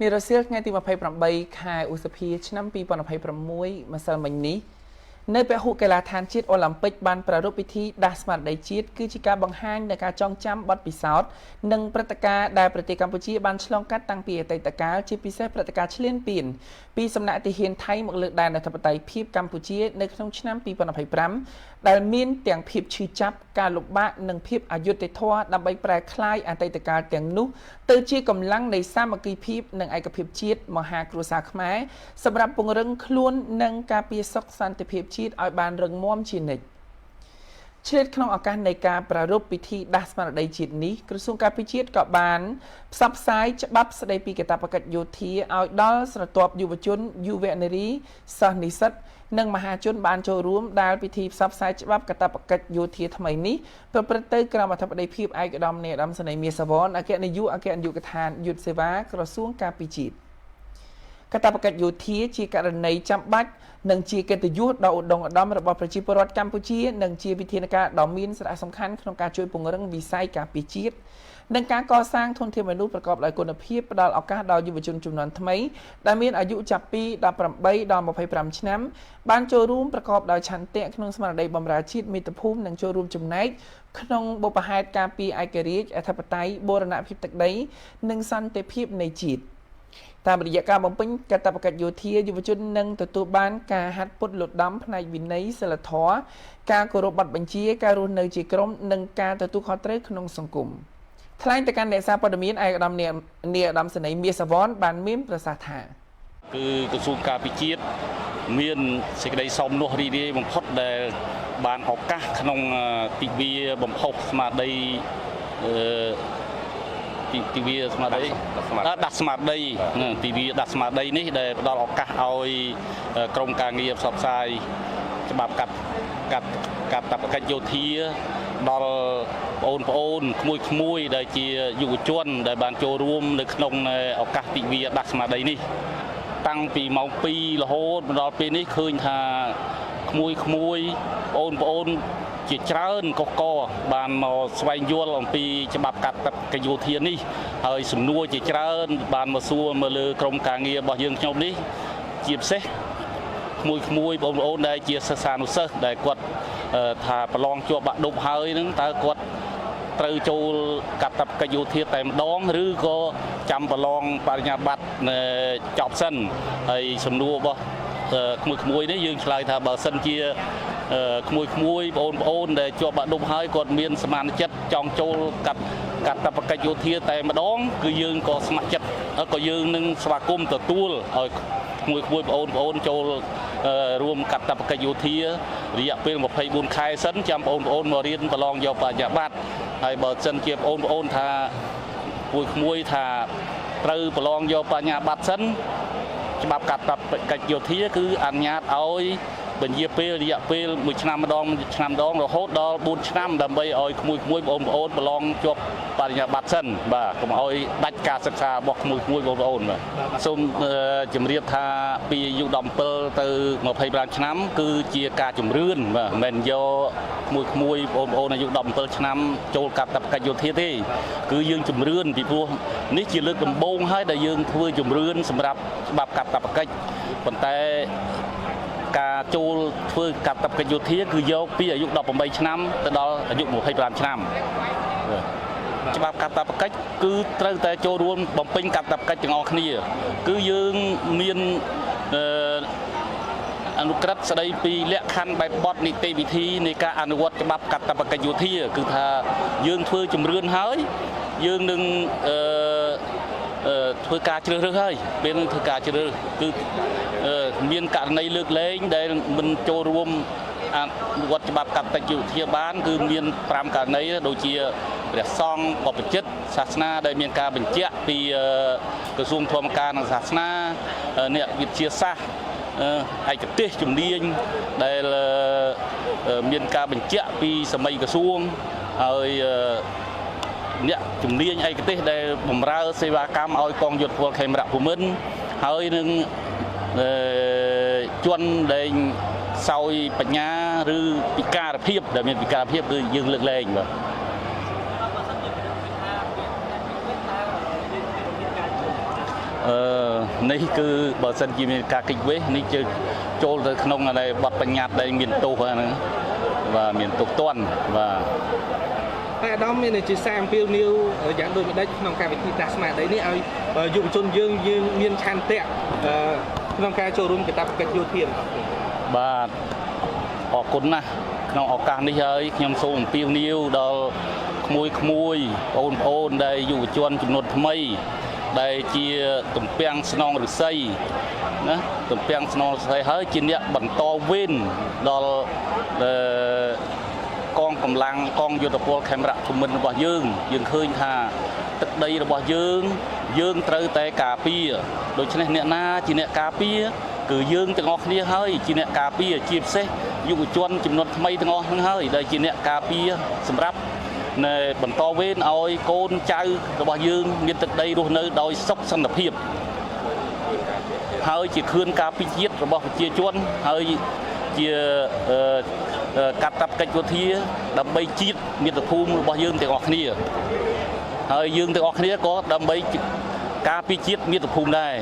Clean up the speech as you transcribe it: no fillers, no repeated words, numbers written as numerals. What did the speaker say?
នេះរសៀលថ្ងៃទី28ខែឧសភាឆ្នាំ2026ម្សិលមិញនេះនៅពហុកីឡដ្ឋានជាតិអូឡ িম্প ិកបានប្រារព្ធពិធីដាស់ស្មារតីជាតិគឺជាការបង្ហាញនៃការចងចាំបទពិសោធន៍និងព្រឹត្តិការណ៍ដែលប្រទេសកម្ពុជាបានឆ្លងកាត់តាំងពីអតីតកាលជាពិសេសព្រឹត្តិការណ៍ឈ្លានពានពីសំណាក់ទាហានថៃមកលើដែនអធិបតេយ្យភាពកម្ពុជានៅក្នុងឆ្នាំ2025ដែលមានទាំងភាពឈឺចាប់ការលំបាកនិងភាពអយុត្តិធម៌ដើម្បីប្រែក្លាយអតីតកាលទាំងនោះទៅជាកម្លាំងនៃសាមគ្គីភាពនិងឯកភាពជាតិមហាគ្រួសារខ្មែរសម្រាប់ពង្រឹងខ្លួននិងការពារសុខសន្តិភាពជាតិឲ្យបានរឹងមាំជានិច្ចឆ្លៀតក្នុងឱកាសនៃការប្រារព្ធពិធីដាស់ស្មារតីជាតិនេះក្រសួងការពារជាតិក៏បានផ្សព្វផ្សាយច្បាប់ស្តីពីកាតព្វកិច្ចយោធាឲ្យដល់ស្រទាប់យុវជនយុវនារីសិស្សនិស្សិតនិងមហាជនបានចូលរួមដែលពិធីផ្សព្វផ្សាយច្បាប់កាតព្វកិច្ចយោធាថ្មីនេះប្រព្រឹត្តទៅក្រោមអធិបតីភាពឯកឧត្តមនាយឧត្តមសេនីយ៍មាស សវណ្ណអគ្គនាយកអគ្គនាយកដ្ឋានយុទ្ធសេវាក្រសួងការពារជាតិកាតព្វកិច្ចយោធាជាករណីចាំបាច់និងជាកិត្តិយសដ៏ឧត្តមឧត្តមរបស់ប្រជាពលរដ្ឋកម្ពុជានិងជាវិធានការដ៏មានសារៈសំខាន់ក្នុងការជួយពង្រឹងវិស័យការពារជាតិនិងការកសាងធនធានមនុស្សប្រកបដោយគុណភាពផ្ដល់ឱកាសដល់យុវជនជំនាន់ថ្មីដែលមានអាយុចាប់ពី18ដល់25ឆ្នាំបានចូលរួមប្រកបដោយឆន្ទៈក្នុងស្មារតីបម្រើជាតិមាតុភូមិនិងចូលរួមចំណែកក្នុងបុព្វហេតុការពារឯករាជ្យអធិបតេយ្យបូរណភាពទឹកដីនិងសន្តិភាពនៃជាតិតាមរយៈការបំពេញកាតព្វកិច្ចយោធាយុវជននឹងទទួលបានការហាត់ពត់លំដំផ្នែកវិន័យសិលធម៌ការគោរពបទបញ្ជាការរស់នៅជាក្រុមនិងការទទួលខុសត្រូវក្នុងសង្គមថ្លែងទៅកាន់អ្នកសារព័ត៌មានឯកឧត្តមនាយឧត្តមសេនីយ៍មាស សវណ្ណបានមានប្រសាសន៍ថាគឺក្រសួងការពារជាតិមានសេចក្តីសមនោះរីករាយបំផុតដែលបានឱកាសក្នុងទិវាបំផុសស្មារតីទិវាស្មារតីដាស់ស្មារតីទិវាដាស់ស្មារតីនេះដែលផ្ដល់ឱកាសឲ្យក្រមការងារផ្សព្វផ្សាយច្បាប់កាត់តបកិច្ចយោធាដល់បងប្អូនក្មួយដែលជាយុវជនដែលបានចូលរួមនៅក្នុងឱកាសទិវាដាស់ស្មារតីនេះតាំងពីម៉ោង2រហូតដល់ពេលនេះឃើញថាក្មួយបងប្អូនជាច្រើនកកបានមកស្វែងយល់អំពីច្បាប់កាត់តបកិច្ចយោធានេះហើយសំណួរជាច្រើនបានមកសួរមកលើក្រមការងាររបស់យើងខ្ញុំនេះជាពិសេសក្មួយបងប្អូនដែលជាសិស្សានុសិស្សដែលគាត់ថាប្រឡងជាប់បាក់ឌុបហើយនឹងតើគាត់ត្រូវចូលកាត់តបកិច្ចយោធាតែម្ដងឬក៏ចាំប្រឡងបរិញ្ញាបត្រចប់សិនហើយសំណួររបស់ក្មួយនេះយើងឆ្លើយថាបើសិនជាក្មួយបងប្អូនដែលជាប់បាក់ឌុបហើយគាត់មានសមានចិត្តចង់ចូលកាត់តបកិច្ចយោធាតែម្ដងគឺយើងក៏ស្ម័គ្រចិត្តក៏យើងនឹងស្វាគមន៍ទទួលឲ្យក្មួយបងប្អូនចូលរួមកាត់តបកិច្ចយោធារយៈពេល24ខែសិនចាំបងប្អូនមករៀនប្រឡងយកបរិញ្ញាបត្រហើយបើសិនជាបងប្អូនថាក្មួយថាត្រូវប្រឡងយកបរិញ្ញាបត្រសិនច្បាប់កាត់តបកិច្ចយោធាគឺអនុញ្ញាតឲ្យបញ្ជាពេលរយៈពេល1ឆ្នាំម្ដងរហូតដល់4ឆ្នាំដើម្បីឲ្យក្មួយបងប្អូនប្រឡងជាប់បរិញ្ញាបត្រសិនបាទកុំឲ្យដាច់ការសិក្សារបស់ក្មួយបងប្អូនបាទសូមជម្រាបថាពីអាយុ17ទៅ25ឆ្នាំគឺជាការជំរឿនបាទមិនមែនយកក្មួយបងប្អូនអាយុ17ឆ្នាំចូលកាត់តបកិច្ចយោធាទេគឺយើងជំរឿនពីព្រោះនេះជាលើកដំបូងហើយដែលយើងធ្វើជំរឿនសម្រាប់ច្បាប់កាត់តបកិច្ចប៉ុន្តែការចូលធ្វើកាត់តបកិច្ចយោធាគឺយកពីអាយុ18ឆ្នាំទៅដល់អាយុ25ឆ្នាំច្បាប់កាត់តបកិច្ចគឺត្រូវតែចូលរួមបំពេញកាត់តបកិច្ចទាំងអស់គ្នាគឺយើងមានអនុក្រឹត្យស្ដីពីលក្ខខណ្ឌបែបបទនីតិវិធីនៃការអនុវត្តច្បាប់កាត់តបកិច្ចយោធាគឺថាយើងធ្វើជំរឿនហើយយើងនឹងធ្វើការជ្រើសរើសហើយពេលនឹងធ្វើការជ្រើសរើសគឺមានករណីលើកលែងដែលមិនចូលរួមអនុវត្តច្បាប់កាត់តបកិច្ចយោធាបានគឺមាន5ករណីដូចជាព្រះសង្ឃបព្វជិតសាសនាដែលមានការបញ្ជាក់ពីក្រសួងធម្មការនិងសាសនាអ្នកវិទ្យាសាស្ត្រឯកទេសជំនាញដែលមានការបញ្ជាក់ពីសម័យក្រសួងហើយអ្នកជំនាញឯកទេសដែលបម្រើសេវាកម្មឲ្យកងយោធពលខេមរៈភូមិន្ទហើយនឹងជនដែលសោយបញ្ញាឬពិការភាពដែលមានពិការភាពគឺយើងលើកលែងបាទ នេះគឺបើសិនជាមានការកិច្ចវេះនេះជើចូលទៅក្នុងនៃបទបញ្ញត្តិដែលមានទោសហ្នឹងបាទមានទោសទណ្ឌបាទ តែអាដាមមានជាសារអំពាវនាវយ៉ាងដូចម្ដេចក្នុងការវិធីដាស់ស្មារតីនេះឲ្យយុវជនយើងមានឆន្ទៈក្នុងការចូលរួមកាតព្វកិច្ចយោធារបស់គ្នា បាទអរគុណណាស់ក្នុងឱកាសនេះហើយខ្ញុំសូមអំពាវនាវដល់ក្មួយបងប្អូនដែលយុវជនចំនួនថ្មីដែលជាទំពាំងស្នងឫស្សីណាទំពាំងស្នងឫស្សីហើយជាអ្នកបន្តវេនដល់កងកម្លាំងកងយុទ្ធពលខេមរៈភូមិន្ទរបស់យើងឃើញថាទឹកដីរបស់យើងត្រូវតែការពារដូច្នេះអ្នកណាជាអ្នកការពារគឺយើងទាំងអស់គ្នាហើយជាអ្នកការពារជាពិសេសយុវជនចំនួនថ្មីទាំងអស់ហ្នឹងហើយដែលជាអ្នកការពារសម្រាប់នៅបន្តវេនឲ្យកូនចៅរបស់យើងមានទឹកដីរស់នៅដោយសុខសន្តិភាពហើយជាខឿនការពារជាតិរបស់ប្រជាជនហើយជាកាតព្វកិច្ចយោធាដើម្បីជាតិមាតុភូមិរបស់យើងទាំងអស់គ្នាហើយយើងទាំងអស់គ្នាក៏ដើម្បីការពារជាតិមាតុភូមិដែរ